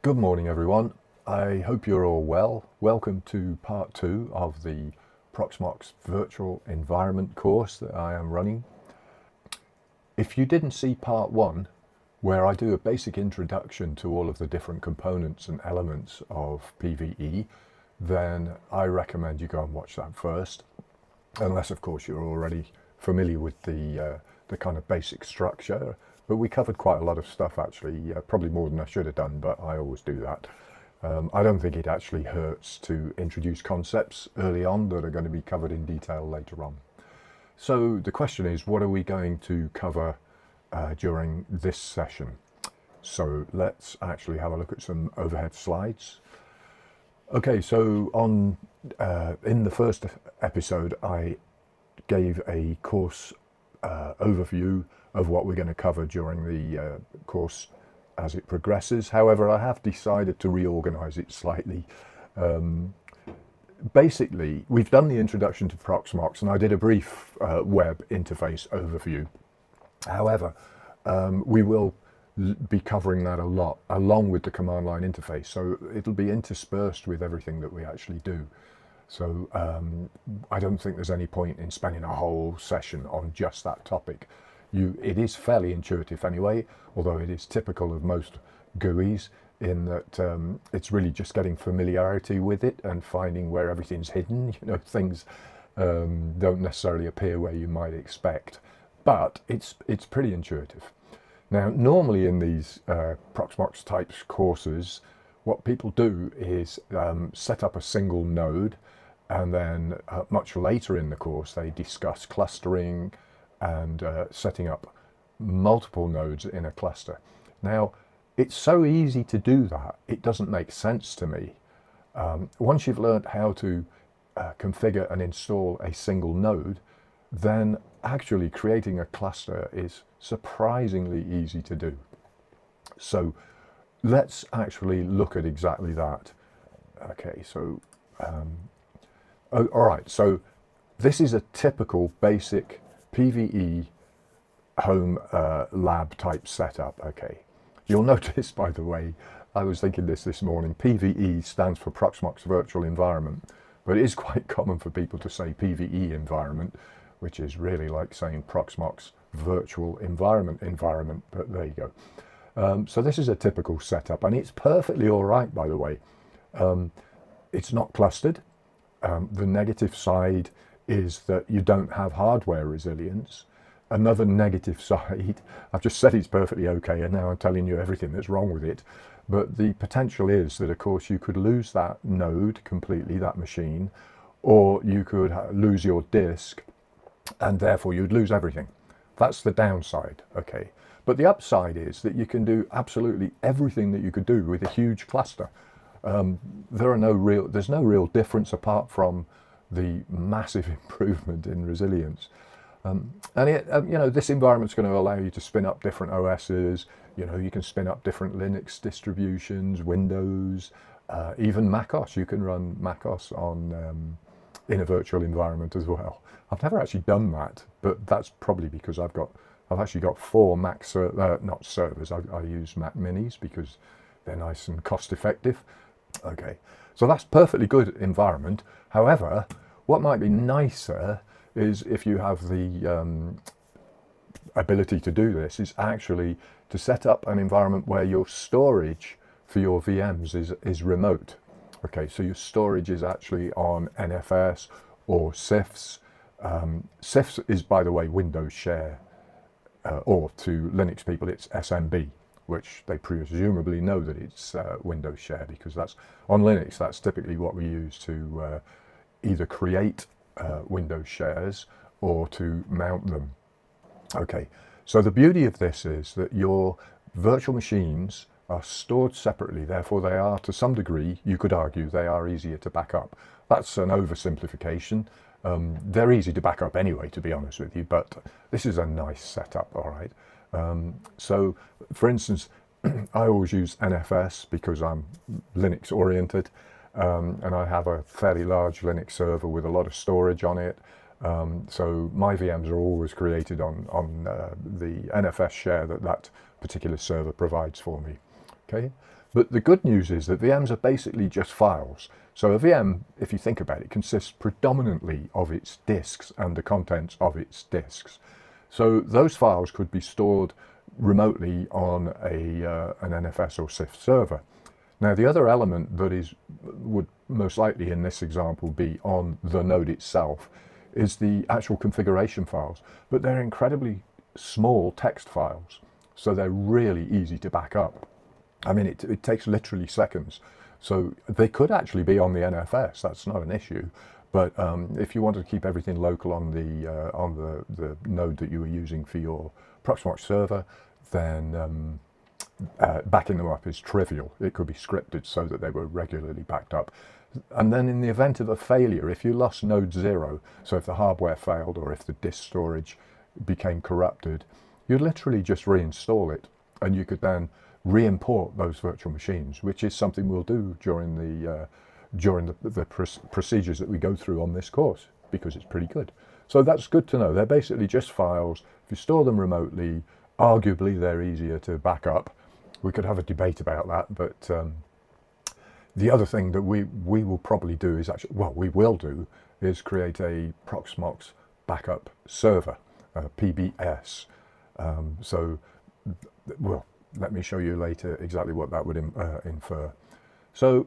Good morning, everyone. I hope you're all well. Welcome to part 2 of the Proxmox virtual environment course that I am running. If you didn't see part 1, where I do a basic introduction to all of the different components and elements of PVE, then I recommend you go and watch that first, unless of course you're already familiar with the kind of basic structure. But we covered quite a lot of stuff actually, probably more than I should have done, but I always do that. I don't think it actually hurts to introduce concepts early on that are going to be covered in detail later on. So the question is, what are we going to cover during this session? So let's actually have a look at some overhead slides. Okay, so in the first episode I gave a course overview of what we're going to cover during the course as it progresses. However, I have decided to reorganize it slightly. Basically, we've done the introduction to Proxmox and I did a brief web interface overview. However, we will be covering that a lot along with the command line interface, so it'll be interspersed with everything that we actually do. So I don't think there's any point in spending a whole session on just that topic. It is fairly intuitive anyway, although it is typical of most GUIs in that it's really just getting familiarity with it and finding where everything's hidden. You know, things don't necessarily appear where you might expect, but it's pretty intuitive. Now, normally in these Proxmox types courses, what people do is set up a single node, and then much later in the course they discuss clustering and setting up multiple nodes in a cluster. Now, it's so easy to do that, it doesn't make sense to me. Once you've learned how to configure and install a single node, then actually creating a cluster is surprisingly easy to do. So let's actually look at exactly that. Okay, so all right, so this is a typical basic PVE home lab type setup. Okay, you'll notice, by the way, I was thinking this morning, PVE stands for Proxmox virtual environment, but it is quite common for people to say PVE environment, which is really like saying Proxmox virtual environment, but there you go. So this is a typical setup, and it's perfectly all right, by the way. It's not clustered. The negative side is that you don't have hardware resilience. Another negative side, I've just said it's perfectly okay, and now I'm telling you everything that's wrong with it. But the potential is that, of course, you could lose that node completely, that machine, or you could lose your disk, and therefore you'd lose everything. That's the downside, okay? But the upside is that you can do absolutely everything that you could do with a huge cluster. There's no real difference apart from the massive improvement in resilience. And this environment's going to allow you to spin up different OSs. You know, you can spin up different Linux distributions, Windows, even macOS. You can run macOS on in a virtual environment as well. I've never actually done that, but that's probably because I've actually got 4 Mac not servers. I use Mac Minis because they're nice and cost effective. Okay, so that's perfectly good environment. However, what might be nicer is if you have the ability to do this, is actually to set up an environment where your storage for your VMs is remote. Okay, so your storage is actually on NFS or CIFS. CIFS is, by the way, Windows Share, or to Linux people it's SMB, which they presumably know that it's Windows Share, because that's on Linux. That's typically what we use to either create Windows shares or to mount them. Okay, so the beauty of this is that your virtual machines are stored separately, therefore they are, to some degree, you could argue, they are easier to back up. That's an oversimplification. They're easy to back up anyway, to be honest with you, but this is a nice setup, all right? So, for instance, I always use NFS because I'm Linux oriented, and I have a fairly large Linux server with a lot of storage on it. So my VMs are always created on the NFS share that particular server provides for me. Okay, but the good news is that VMs are basically just files. So a VM, if you think about it, consists predominantly of its disks and the contents of its disks. So those files could be stored remotely on an NFS or CIFS server. Now the other element that would most likely in this example be on the node itself is the actual configuration files, but they're incredibly small text files, so they're really easy to back up. I mean, it takes literally seconds. So they could actually be on the NFS, that's not an issue. But if you wanted to keep everything local on the node that you were using for your Proxmox server, then backing them up is trivial. It could be scripted so that they were regularly backed up. And then in the event of a failure, if you lost node 0, so if the hardware failed or if the disk storage became corrupted, you'd literally just reinstall it, and you could then re-import those virtual machines, which is something we'll do during the procedures that we go through on this course, because it's pretty good. So that's good to know. They're basically just files. If you store them remotely, arguably they're easier to back up. We could have a debate about that, but the other thing that we will probably do is actually, well, we will do is create a Proxmox backup server, PBS. Well, let me show you later exactly what that would infer. So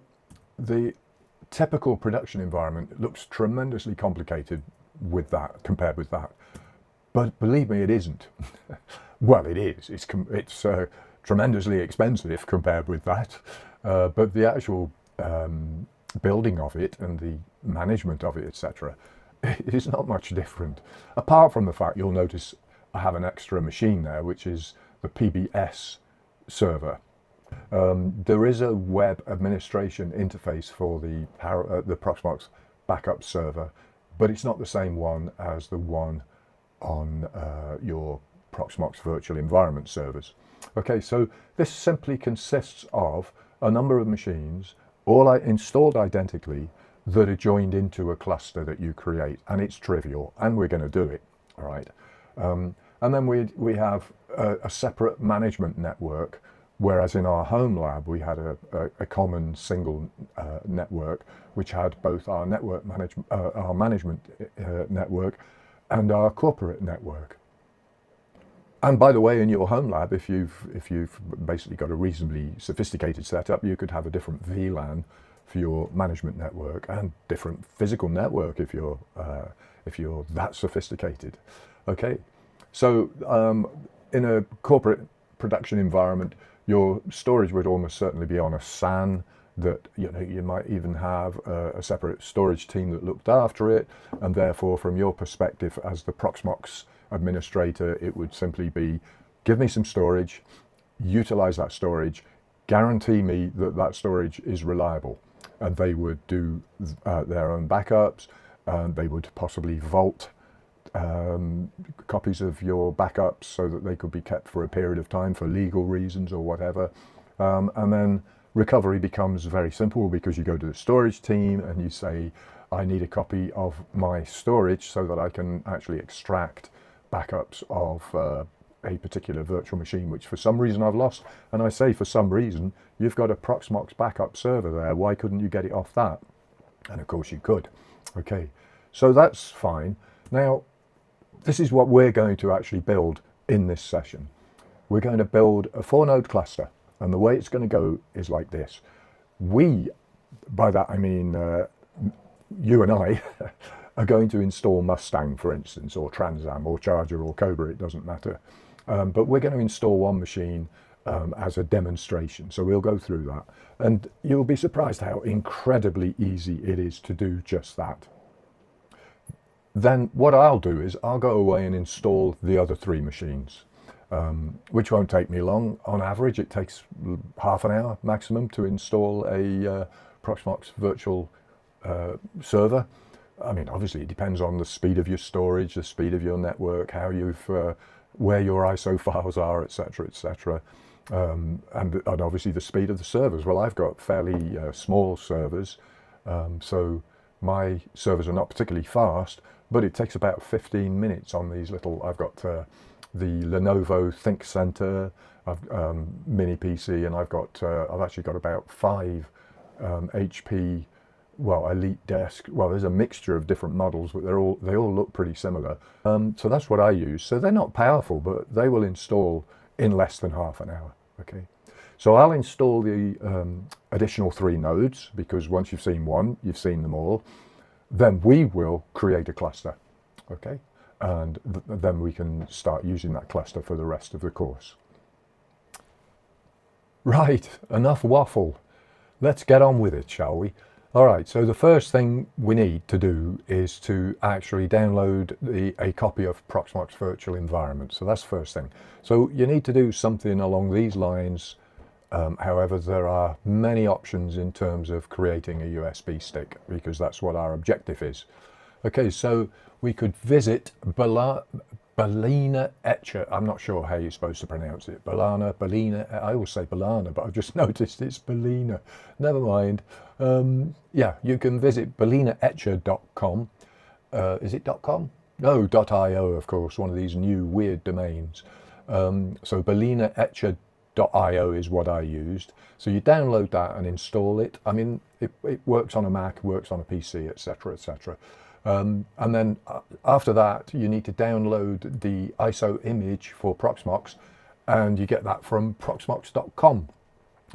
the typical production environment looks tremendously complicated with that, compared with that. But believe me, it isn't. Well, it is. It's tremendously expensive compared with that. But the actual building of it and the management of it, etc., it is not much different. Apart from the fact you'll notice I have an extra machine there, which is the PBS server. There is a web administration interface for the Proxmox backup server, but it's not the same one as the one on your Proxmox virtual environment servers. Okay, so this simply consists of a number of machines, all installed identically, that are joined into a cluster that you create, and it's trivial, and we're going to do it, all right? And then we have a separate management network, whereas in our home lab we had a common single network which had both our management network and our corporate network. And by the way, in your home lab, if you've basically got a reasonably sophisticated setup, you could have a different VLAN for your management network and different physical network if you're that sophisticated. Okay, so in a corporate production environment, your storage would almost certainly be on a SAN that you might even have a separate storage team that looked after it, and therefore from your perspective as the Proxmox administrator, it would simply be, give me some storage, utilize that storage, guarantee me that that storage is reliable, and they would do their own backups, and they would possibly vault copies of your backups so that they could be kept for a period of time for legal reasons or whatever, and then recovery becomes very simple, because you go to the storage team and you say, I need a copy of my storage so that I can actually extract backups of a particular virtual machine which for some reason I've lost. And I say for some reason, you've got a Proxmox backup server there, why couldn't you get it off that? And of course you could. Okay, so that's fine. Now this is what we're going to actually build in this session. We're going to build a 4-node cluster, and the way it's going to go is like this. By that I mean you and I are going to install Mustang, for instance, or Transam, or Charger, or Cobra, it doesn't matter. But we're going to install one machine as a demonstration, so we'll go through that. And you'll be surprised how incredibly easy it is to do just that. Then what I'll do is I'll go away and install the other 3 machines, which won't take me long. On average, it takes half an hour maximum to install a Proxmox virtual server. I mean, obviously it depends on the speed of your storage, the speed of your network, how where your ISO files are, etc., etc., and obviously the speed of the servers. Well, I've got fairly small servers, so my servers are not particularly fast, but it takes about 15 minutes on these little. I've got the Lenovo Think Center, I've mini PC, and I've actually got about 5 HP, well, Elite desk. Well, there's a mixture of different models, but they all look pretty similar. So that's what I use. So they're not powerful, but they will install in less than half an hour. Okay. So I'll install the additional 3 nodes, because once you've seen one, you've seen them all. Then we will create a cluster. Okay. And then we can start using that cluster for the rest of the course. Right, enough waffle. Let's get on with it, shall we? All right, so the first thing we need to do is to actually download a copy of Proxmox Virtual Environment. So that's the first thing. So you need to do something along these lines. However, there are many options in terms of creating a USB stick, because that's what our objective is. Okay, so we could visit Balina Etcher. I'm not sure how you're supposed to pronounce it. Balina. I always say Balana, but I've just noticed it's Balina. Never mind. Yeah, you can visit balinaetcher.com. Is it .com? No, .io, of course, one of these new weird domains. So balinaetcher.io is what I used. So you download that and install it. I mean, it works on a Mac, works on a PC, etc., etc. And then after that, you need to download the ISO image for Proxmox, and you get that from proxmox.com.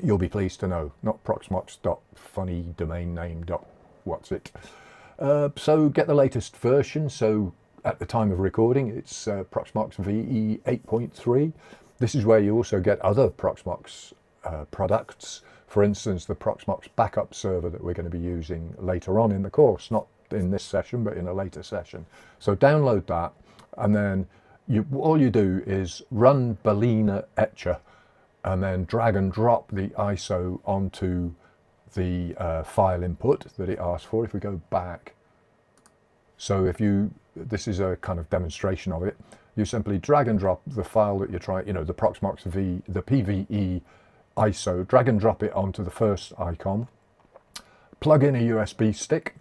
You'll be pleased to know, not proxmox.funny domain name what's it. So get the latest version. So at the time of recording, it's Proxmox VE 8.3. This is where you also get other Proxmox products. For instance, the Proxmox backup server that we're going to be using later on in the course, not in this session, but in a later session. So download that, and then all you do is run Balina Etcher, and then drag and drop the ISO onto the file input that it asks for. If we go back, so this is a kind of demonstration of it. You simply drag and drop the file that you're trying, the Proxmox the PVE ISO, drag and drop it onto the first icon, plug in a USB stick,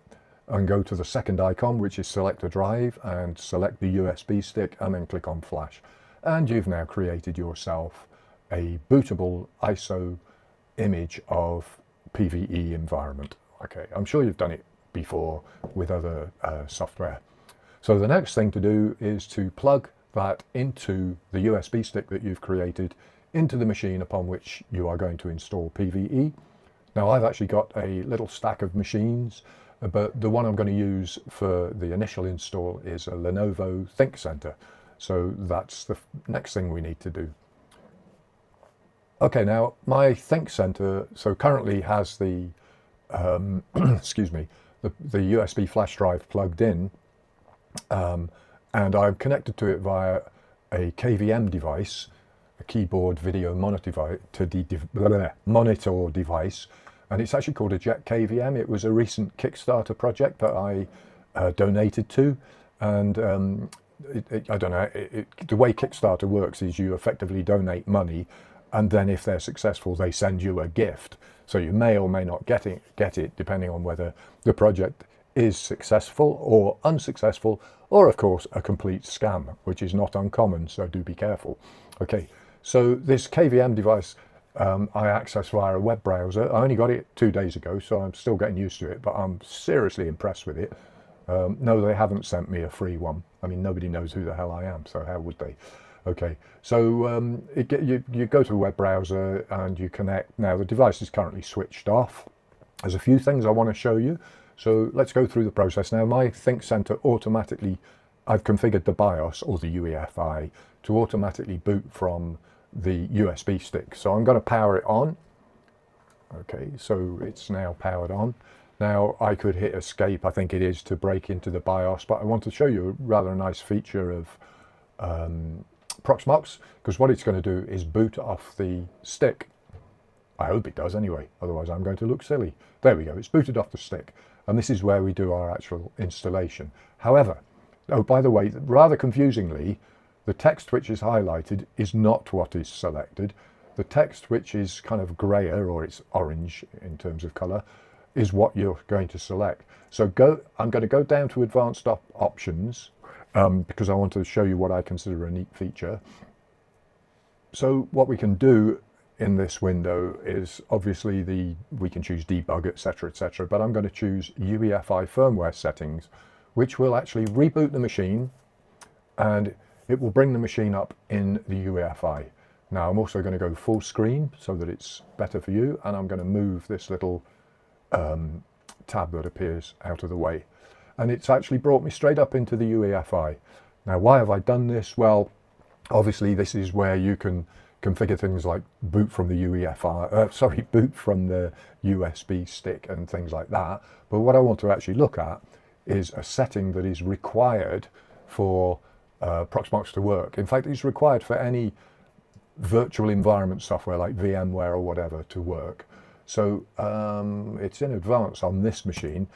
and go to the second icon, which is select a drive, and select the USB stick, and then click on flash. And you've now created yourself a bootable ISO image of PVE environment. Okay, I'm sure you've done it before with other software. So the next thing to do is to plug that into the USB stick that you've created into the machine upon which you are going to install PVE. Now, I've actually got a little stack of machines, but the one I'm going to use for the initial install is a Lenovo ThinkCentre. So that's the next thing we need to do. Okay, now my ThinkCentre currently has the excuse me, the USB flash drive plugged in, and I'm connected to it via a KVM device, a keyboard video monitor device, and it's actually called a Jet KVM. It was a recent Kickstarter project that I donated to, and I don't know, the way Kickstarter works is you effectively donate money, and then if they're successful, they send you a gift. So you may or may not get it, depending on whether the project is successful or unsuccessful, or of course a complete scam, which is not uncommon, so do be careful. Okay, so this KVM device I access via a web browser. I only got it 2 days ago, so I'm still getting used to it, but I'm seriously impressed with it. No, they haven't sent me a free one. I mean, nobody knows who the hell I am, so how would they? Okay, so you go to a web browser and you connect. Now, the device is currently switched off. There's a few things I want to show you, so let's go through the process. Now, my ThinkCentre automatically, I've configured the BIOS, or the UEFI, to automatically boot from the USB stick. So I'm going to power it on. Okay, so it's now powered on. Now, I could hit escape, I think it is, to break into the BIOS, but I want to show you a rather nice feature of Proxmox, because what it's going to do is boot off the stick. I hope it does anyway, otherwise I'm going to look silly. There we go, it's booted off the stick, and this is where we do our actual installation. However, oh, by the way, rather confusingly, the text which is highlighted is not what is selected. The text which is kind of grayer, or it's orange in terms of color, is what you're going to select. So I'm going to go down to advanced options, because I want to show you what I consider a neat feature. So what we can do in this window is obviously we can choose debug, etc., but I'm going to choose UEFI firmware settings, which will actually reboot the machine, and it will bring the machine up in the UEFI. Now I'm also going to go full screen so that it's better for you, and I'm going to move this little tab that appears out of the way. And it's actually brought me straight up into the UEFI. Now why have I done this? Well, obviously this is where you can configure things like boot from the boot from the USB stick and things like that. But what I want to actually look at is a setting that is required for Proxmox to work. In fact, it's required for any virtual environment software like VMware or whatever to work. So it's in advance on this machine.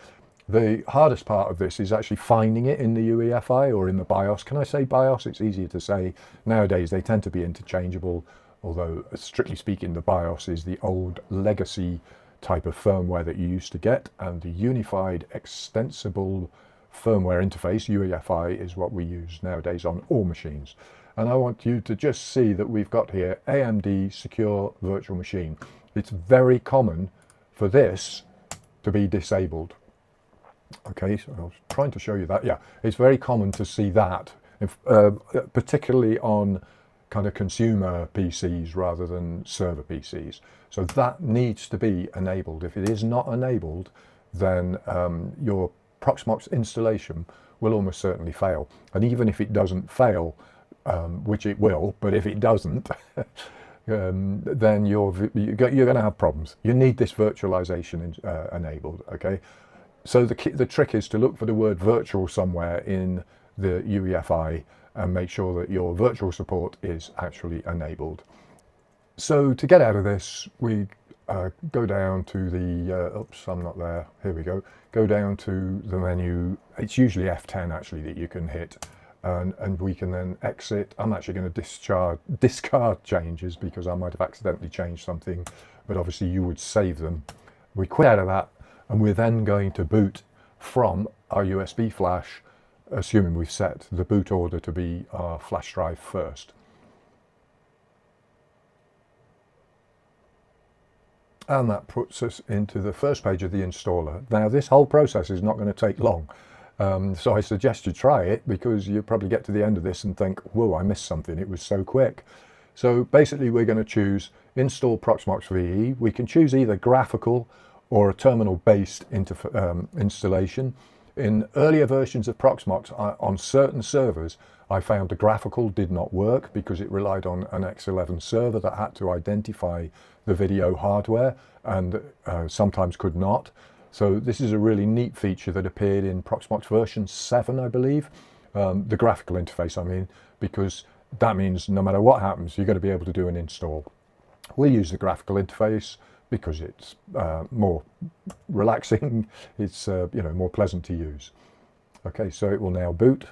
The hardest part of this is actually finding it in the UEFI or in the BIOS. Can I say BIOS? It's easier to say. Nowadays they tend to be interchangeable, although strictly speaking the BIOS is the old legacy type of firmware that you used to get, and the Unified Extensible Firmware Interface, UEFI, is what we use nowadays on all machines. And I want you to just see that we've got here AMD Secure Virtual Machine. It's very common for this to be disabled. Okay, so I was trying to show you that. Yeah, it's very common to see that, particularly on kind of consumer PCs rather than server PCs. So that needs to be enabled. If it is not enabled, then your Proxmox installation will almost certainly fail. And even if it doesn't fail, which it will, but if it doesn't, then you're going to have problems. You need this virtualization enabled, okay? So the trick is to look for the word virtual somewhere in the UEFI and make sure that your virtual support is actually enabled. So to get out of this, we go down to the, oops, I'm not there, here we go. Go down to the menu, it's usually F10 actually that you can hit, and we can then exit. I'm actually going to discard changes because I might have accidentally changed something, but obviously you would save them. We quit out of that, and we're then going to boot from our USB flash, assuming we've set the boot order to be our flash drive first. And that puts us into the first page of the installer. Now this whole process is not going to take long, so I suggest you try it, because you'll probably get to the end of this and think, whoa, I missed something, it was so quick. So basically we're going to choose install Proxmox VE. We can choose either graphical or a terminal-based installation. In earlier versions of Proxmox, on certain servers, I found the graphical did not work because it relied on an X11 server that had to identify the video hardware and sometimes could not. So this is a really neat feature that appeared in Proxmox version 7, I believe. The graphical interface, I mean, because that means no matter what happens, you're going to be able to do an install. We'll use the graphical interface because it's more relaxing, it's more pleasant to use. Okay, so it will now boot.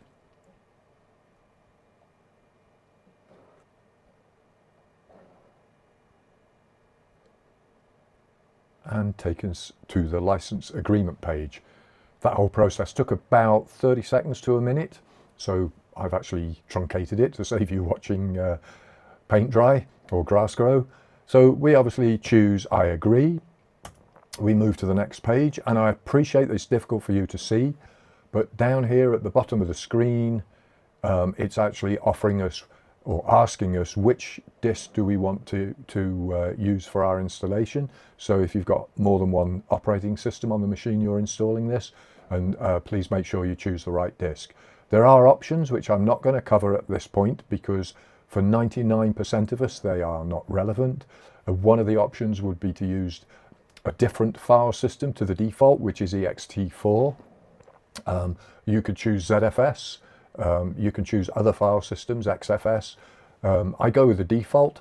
And take us to the license agreement page. That whole process took about 30 seconds to a minute, so I've actually truncated it to save you watching paint dry or grass grow. So we obviously choose I agree. We move to the next page, and I appreciate that it's difficult for you to see, but down here at the bottom of the screen, it's actually offering us or asking us which disk do we want to use for our installation. So if you've got more than one operating system on the machine you're installing this, and please make sure you choose the right disk. There are options which I'm not going to cover at this point because for 99% of us they are not relevant. One of the options would be to use a different file system to the default, which is ext4. You could choose ZFS. You can choose other file systems, XFS. I go with the default.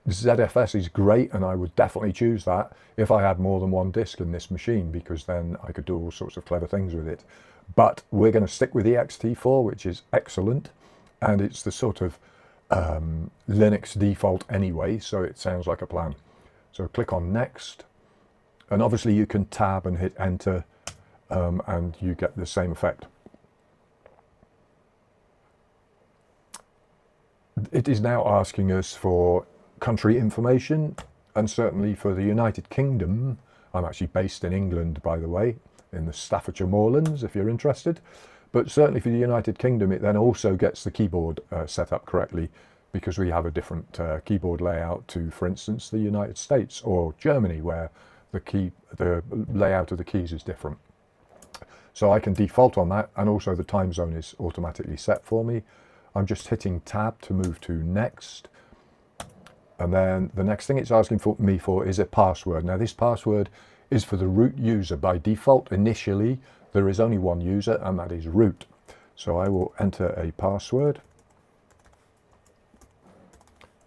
ZFS is great, and I would definitely choose that if I had more than one disk in this machine, because then I could do all sorts of clever things with it. But we're going to stick with ext4, which is excellent, and it's the sort of Linux default anyway, so it sounds like a plan. So click on next, and obviously you can tab and hit enter, and you get the same effect. It is now asking us for country information, and certainly for the United Kingdom, I'm actually based in England, by the way, in the Staffordshire Moorlands, if you're interested. But certainly for the United Kingdom, it then also gets the keyboard set up correctly, because we have a different keyboard layout to, for instance, the United States or Germany, where the layout of the keys is different. So I can default on that, and also the time zone is automatically set for me. I'm just hitting tab to move to next. And then the next thing it's asking me for is a password. Now this password is for the root user. By default, initially, there is only one user, and that is root. So I will enter a password.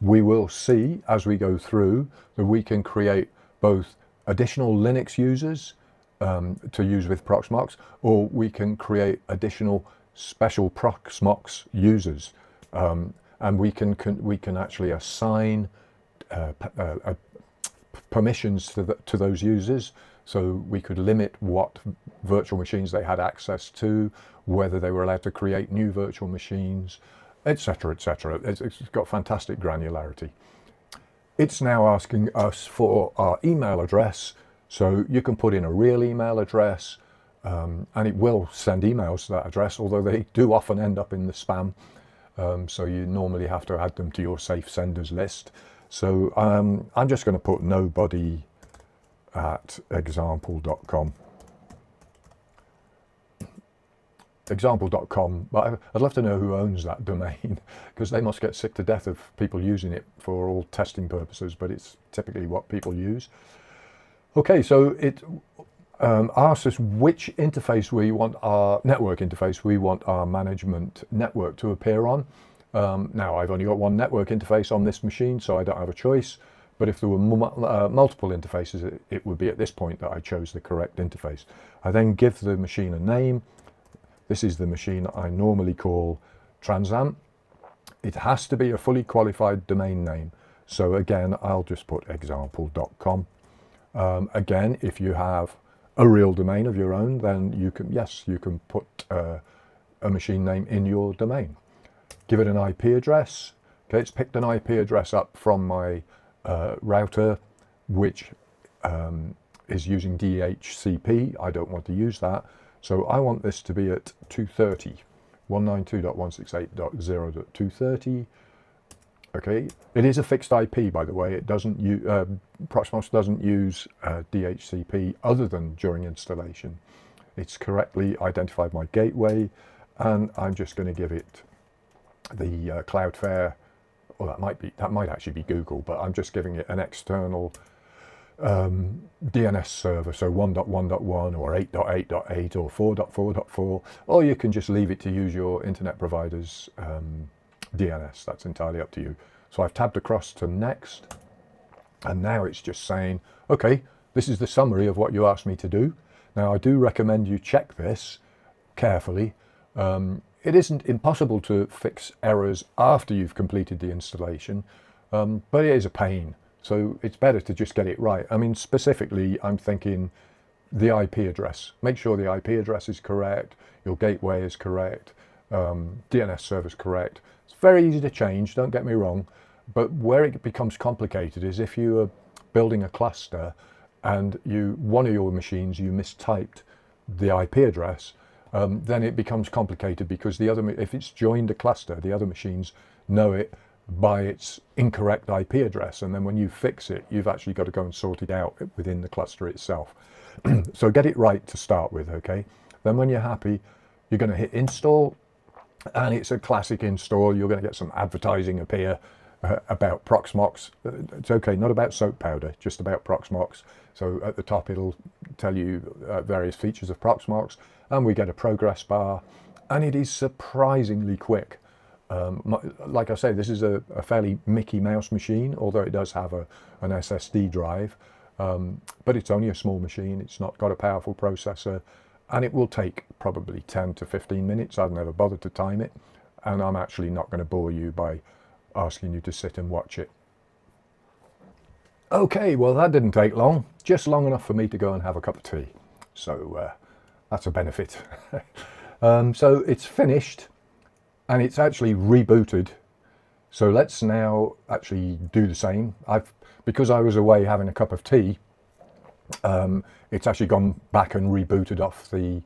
We will see as we go through that we can create both additional Linux users to use with Proxmox, or we can create additional special Proxmox users, and we can actually assign permissions to those users. So we could limit what virtual machines they had access to, whether they were allowed to create new virtual machines, etc., etc. It's got fantastic granularity. It's now asking us for our email address, so you can put in a real email address, and it will send emails to that address, although they do often end up in the spam, so you normally have to add them to your safe senders list. So I'm just going to put nobody@example.com. Example.com, but I'd love to know who owns that domain, because they must get sick to death of people using it for all testing purposes, but it's typically what people use. Okay, so it asks us which interface we want, our network interface, we want our management network to appear on. Now, I've only got one network interface on this machine, so I don't have a choice. But if there were multiple interfaces, it would be at this point that I chose the correct interface. I then give the machine a name. This is the machine I normally call Transam. It has to be a fully qualified domain name. So again, I'll just put example.com. Again, if you have a real domain of your own, then you can put a machine name in your domain. Give it an IP address. Okay, it's picked an IP address up from my router, which is using DHCP. I don't want to use that. So I want this to be at 230, 192.168.0.230. Okay, it is a fixed IP, by the way. It doesn't use, Proxmox doesn't use DHCP other than during installation. It's correctly identified my gateway, and I'm just going to give it the Cloudflare, or that might actually be Google, but I'm just giving it an external DNS server, so 1.1.1 or 8.8.8 or 4.4.4, or you can just leave it to use your internet provider's DNS. That's entirely up to you. So I've tabbed across to next, and now it's just saying, okay, this is the summary of what you asked me to do. Now I do recommend you check this carefully. It isn't impossible to fix errors after you've completed the installation, but it is a pain. So it's better to just get it right. I mean, specifically, I'm thinking the IP address. Make sure the IP address is correct, your gateway is correct, DNS server is correct. It's very easy to change, don't get me wrong, but where it becomes complicated is if you are building a cluster and one of your machines, you mistyped the IP address, then it becomes complicated, because if it's joined a cluster, the other machines know it by its incorrect IP address, and then when you fix it, you've actually got to go and sort it out within the cluster itself. So get it right to start with, okay? Then when you're happy, you're going to hit install, and it's a classic install. You're going to get some advertising appear about Proxmox. It's okay, not about soap powder, just about Proxmox. So at the top it'll tell you various features of Proxmox, and we get a progress bar, and it is surprisingly quick. Like I say, this is a fairly Mickey Mouse machine, although it does have an SSD drive, but it's only a small machine. It's not got a powerful processor, and it will take probably 10 to 15 minutes. I've never bothered to time it, and I'm actually not going to bore you by asking you to sit and watch it. Okay, well that didn't take long, just long enough for me to go and have a cup of tea. So that's a benefit. So it's finished. And it's actually rebooted. So let's now actually do the same. Because I was away having a cup of tea, it's actually gone back and rebooted off the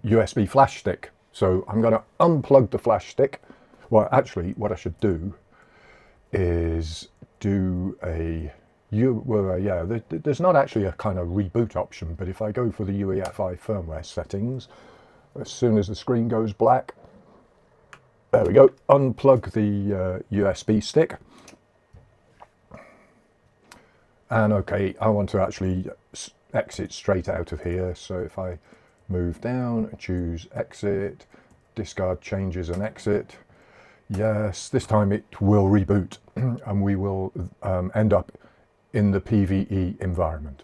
USB flash stick. So I'm going to unplug the flash stick. Well, actually, what I should do is do there's not actually a kind of reboot option, but if I go for the UEFI firmware settings, as soon as the screen goes black, there we go, unplug the USB stick. And okay, I want to actually exit straight out of here. So if I move down, choose exit, discard changes and exit. Yes, this time it will reboot and we will end up in the PVE environment.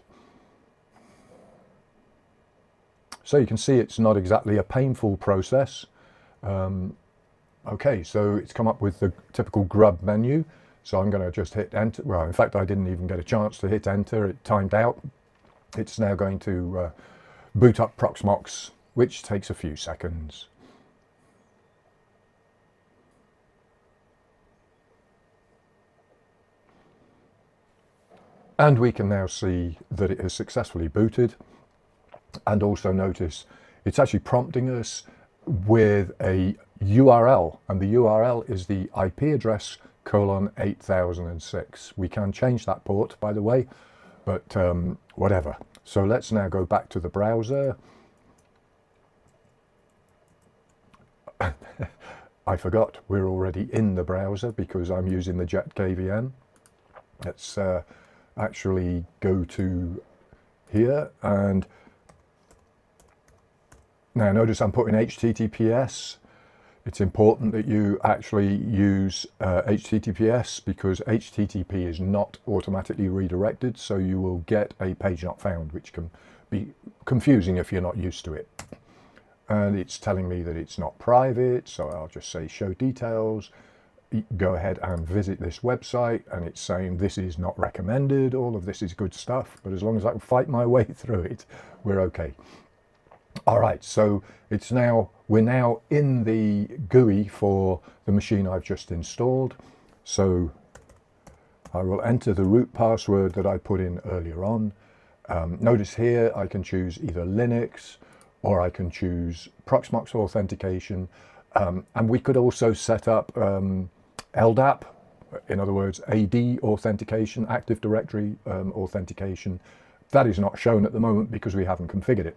So you can see it's not exactly a painful process. Okay, so it's come up with the typical grub menu. So I'm going to just hit enter. Well, in fact, I didn't even get a chance to hit enter. It timed out. It's now going to boot up Proxmox, which takes a few seconds. And we can now see that it has successfully booted. And also notice it's actually prompting us with a URL. And the URL is the IP address :8006. We can change that port, by the way, but whatever. So let's now go back to the browser. I forgot we're already in the browser because I'm using the Jet KVM. Let's actually go to here, and now notice I'm putting HTTPS. It's important that you actually use HTTPS because HTTP is not automatically redirected, so you will get a page not found, which can be confusing if you're not used to it. And it's telling me that it's not private, so I'll just say show details. Go ahead and visit this website, and it's saying this is not recommended. All of this is good stuff, but as long as I can fight my way through it, we're okay. All right, so we're now in the GUI for the machine I've just installed. So I will enter the root password that I put in earlier on. Notice here I can choose either Linux or I can choose Proxmox authentication. And we could also set up LDAP, in other words, AD authentication, Active Directory authentication. That is not shown at the moment because we haven't configured it.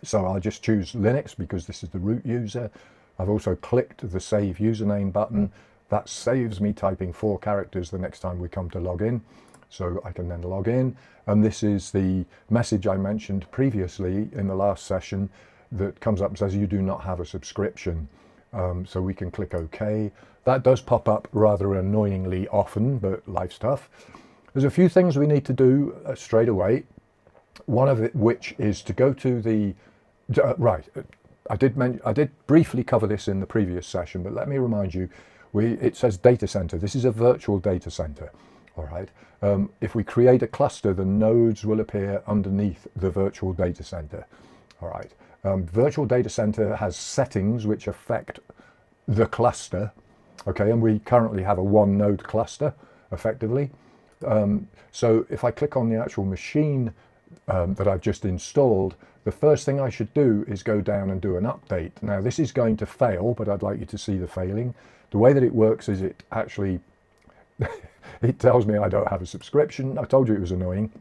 So I'll just choose Linux because this is the root user. I've also clicked the Save Username button. That saves me typing 4 characters the next time we come to log in. So I can then log in. And this is the message I mentioned previously in the last session that comes up and says you do not have a subscription. So we can click OK. That does pop up rather annoyingly often, but life stuff. There's a few things we need to do straight away. One of it, which is to go to the I did briefly cover this in the previous session, but let me remind you, it says data center. This is a virtual data center. All right. If we create a cluster, the nodes will appear underneath the virtual data center. All right. Virtual data center has settings which affect the cluster. Okay, and we currently have a 1-node cluster, effectively. So if I click on the actual machine that I've just installed, the first thing I should do is go down and do an update. Now this is going to fail, but I'd like you to see the failing. The way that it works is it actually, it tells me I don't have a subscription. I told you it was annoying.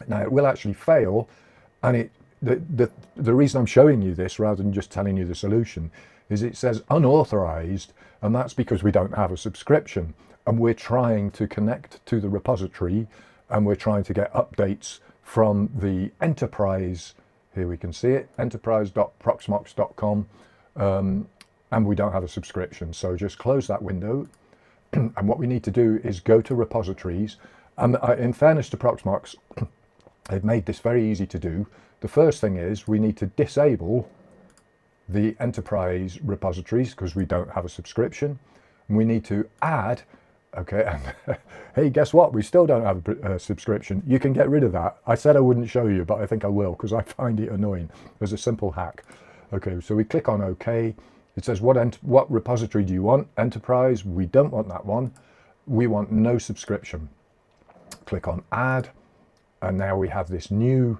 Now it will actually fail, and the reason I'm showing you this rather than just telling you the solution is it says unauthorized, and that's because we don't have a subscription, and we're trying to connect to the repository, and we're trying to get updates from the enterprise. Here we can see it, enterprise.proxmox.com, and we don't have a subscription. So just close that window. And what we need to do is go to repositories. And in fairness to Proxmox, they've made this very easy to do. The first thing is we need to disable the enterprise repositories because we don't have a subscription. And we need to add, okay, and hey, guess what? We still don't have a subscription. You can get rid of that. I said I wouldn't show you, but I think I will because I find it annoying. There's a simple hack. Okay, so we click on OK, It says, what repository do you want? Enterprise. We don't want that one. We want no subscription. Click on add, and now we have this new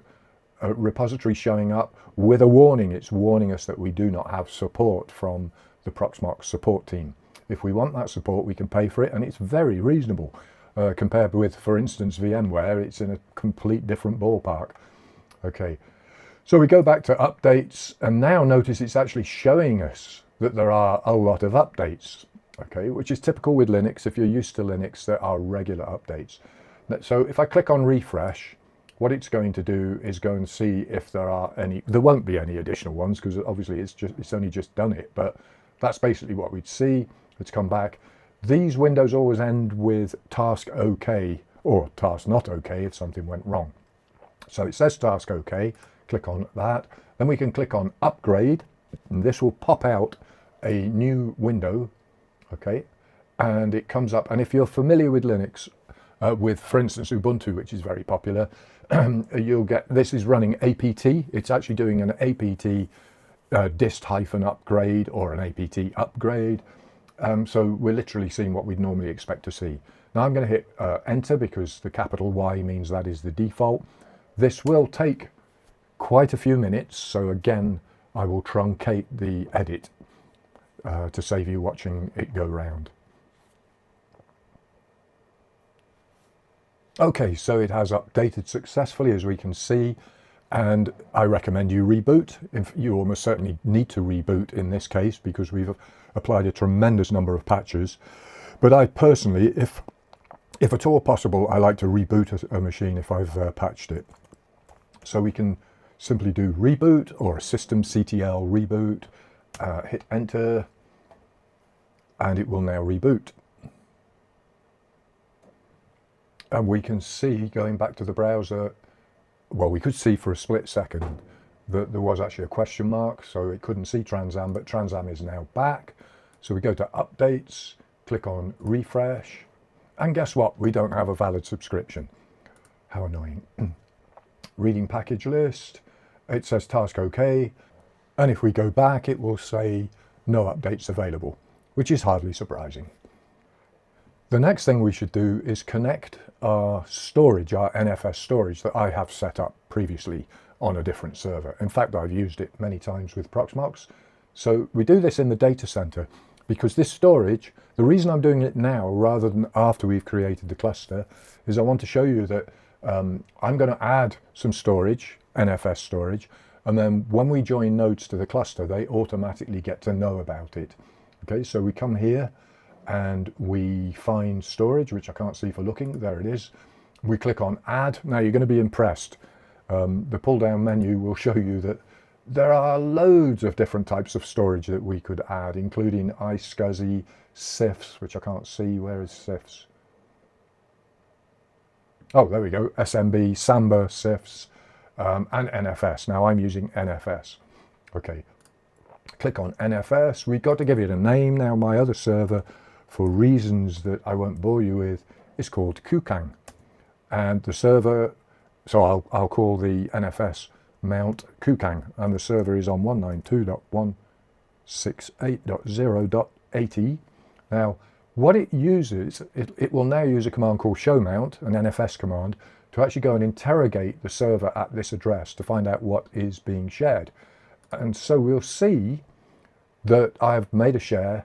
repository showing up with a warning. It's warning us that we do not have support from the Proxmox support team. If we want that support, we can pay for it, and it's very reasonable compared with, for instance, VMware. It's in a complete different ballpark. Okay, so we go back to updates, and now notice it's actually showing us that there are a lot of updates, okay, which is typical with Linux. If you're used to Linux, there are regular updates. So if I click on refresh, what it's going to do is go and see if there are any. There won't be any additional ones because obviously it's only just done it, but that's basically what we'd see. Let's come back. These windows always end with task OK or task not OK if something went wrong. So it says task OK, click on that. Then we can click on upgrade, and this will pop out a new window, okay? And it comes up, and if you're familiar with Linux, with, for instance, Ubuntu, which is very popular, you'll get, this is running apt. It's actually doing an apt dist-upgrade or an apt upgrade. So we're literally seeing what we'd normally expect to see. Now I'm going to hit enter because the capital Y means that is the default. This will take quite a few minutes, so again I will truncate the edit to save you watching it go round. Okay, so it has updated successfully, as we can see, and I recommend you reboot. You almost certainly need to reboot in this case because we've applied a tremendous number of patches. But I personally, if at all possible, I like to reboot a machine if I've patched it. So we can simply do reboot or a systemctl reboot, hit enter, and it will now reboot. And we can see, going back to the browser, well, we could see for a split second that there was actually a question mark, so it couldn't see Transam, but Transam is now back. So we go to updates, click on refresh, and guess what? We don't have a valid subscription. How annoying. Reading package list, it says task OK, and if we go back, it will say no updates available, which is hardly surprising. The next thing we should do is connect our storage, our NFS storage that I have set up previously on a different server. In fact, I've used it many times with Proxmox. So we do this in the data center because this storage, the reason I'm doing it now rather than after we've created the cluster, is I want to show you that I'm going to add some storage, NFS storage, and then when we join nodes to the cluster, they automatically get to know about it. Okay, so we come here and we find storage, which I can't see for looking. There it is. We click on add. Now you're going to be impressed. The pull down menu will show you that there are loads of different types of storage that we could add, including iSCSI, CIFS, which I can't see. Where is CIFS? Oh, there we go. SMB, Samba, CIFS, and NFS. Now I'm using NFS. Okay. Click on NFS. We've got to give it a name. Now my other server, for reasons that I won't bore you with, is called Kukang. And the server, so I'll call the NFS mount Kukang, and the server is on 192.168.0.80. Now, what it uses, it will now use a command called showmount, an NFS command, to actually go and interrogate the server at this address to find out what is being shared. And so we'll see that I've made a share,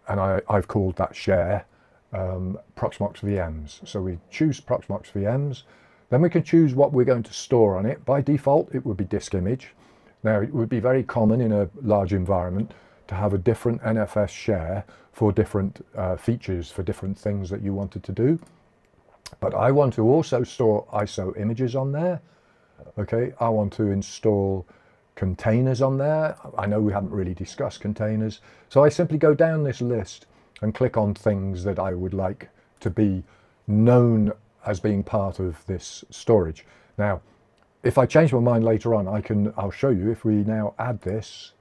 and I've called that share Proxmox VMs. So we choose Proxmox VMs, then we can choose what we're going to store on it. By default, it would be disk image. Now, it would be very common in a large environment to have a different NFS share for different features, for different things that you wanted to do. But I want to also store ISO images on there. Okay, I want to install containers on there. I know we haven't really discussed containers. So I simply go down this list and click on things that I would like to be known as being part of this storage. Now, if I change my mind later on, I'll show you. If we now add this,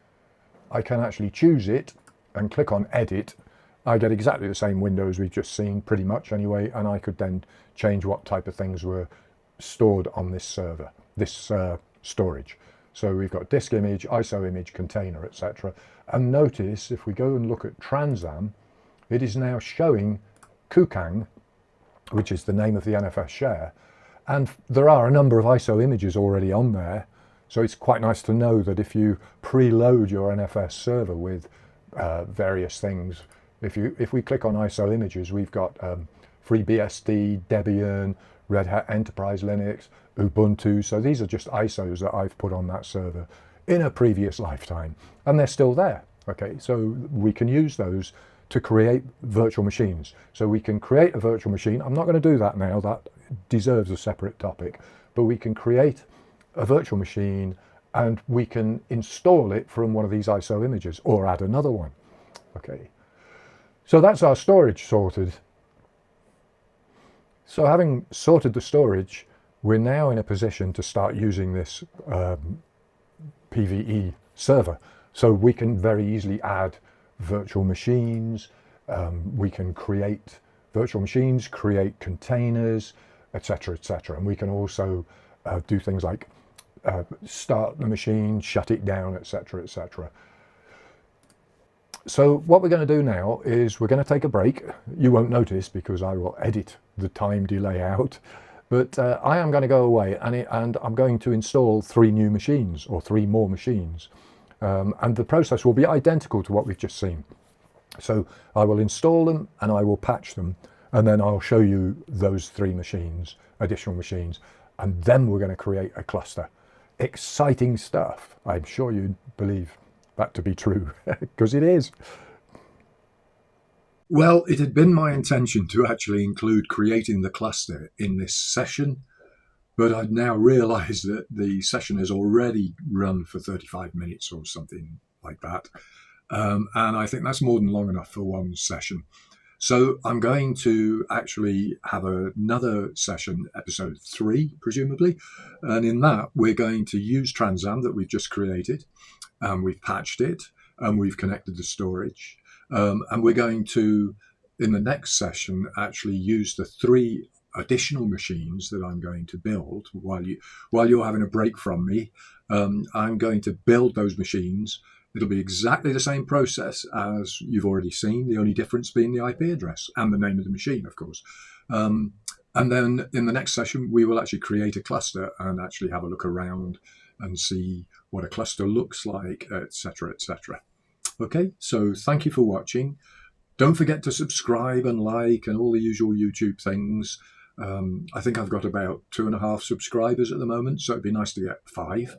I can actually choose it and click on edit. I get exactly the same window as we've just seen, pretty much anyway, and I could then change what type of things were stored on this server, this storage. So we've got disk image, ISO image, container, etc. And notice if we go and look at Transam, it is now showing Kukang, which is the name of the NFS share. And there are a number of ISO images already on there. So it's quite nice to know that if you preload your NFS server with various things, if we click on ISO images, we've got FreeBSD, Debian, Red Hat Enterprise Linux, Ubuntu. So these are just ISOs that I've put on that server in a previous lifetime, and they're still there. Okay, so we can use those to create virtual machines. So we can create a virtual machine. I'm not going to do that now. That deserves a separate topic. But we can create a virtual machine and we can install it from one of these ISO images or add another one. Okay, so that's our storage sorted. So having sorted the storage, we're now in a position to start using this PVE server. So we can very easily add virtual machines, we can create virtual machines, create containers, etc., etc. And we can also do things like start the machine, shut it down, etc., etc. So what we're going to do now is we're going to take a break. You won't notice because I will edit the time delay out, but I am going to go away and I'm going to install 3 new machines or 3 more machines. And the process will be identical to what we've just seen. So I will install them and I will patch them, and then I'll show you those 3 machines, additional machines, and then we're going to create a cluster. Exciting stuff. I'm sure you believe that to be true, because it is. Well, it had been my intention to actually include creating the cluster in this session, but I'd now realised that the session has already run for 35 minutes or something like that. And I think that's more than long enough for one session. So I'm going to actually have another session, episode 3, presumably. And in that, we're going to use Transam that we've just created. And we've patched it and we've connected the storage. And we're going to, in the next session, actually use the 3 additional machines that I'm going to build while you're having a break from me. I'm going to build those machines. It'll be exactly the same process as you've already seen, the only difference being the IP address and the name of the machine, of course. And then in the next session, we will actually create a cluster and actually have a look around and see what a cluster looks like, etc., etc. Okay, so thank you for watching. Don't forget to subscribe and like and all the usual YouTube things. I think I've got about 2.5 subscribers at the moment, so it'd be nice to get 5.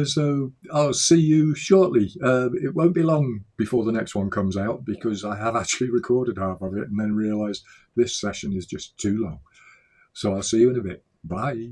So I'll see you shortly. It won't be long before the next one comes out because I have actually recorded half of it and then realised this session is just too long. So I'll see you in a bit. Bye.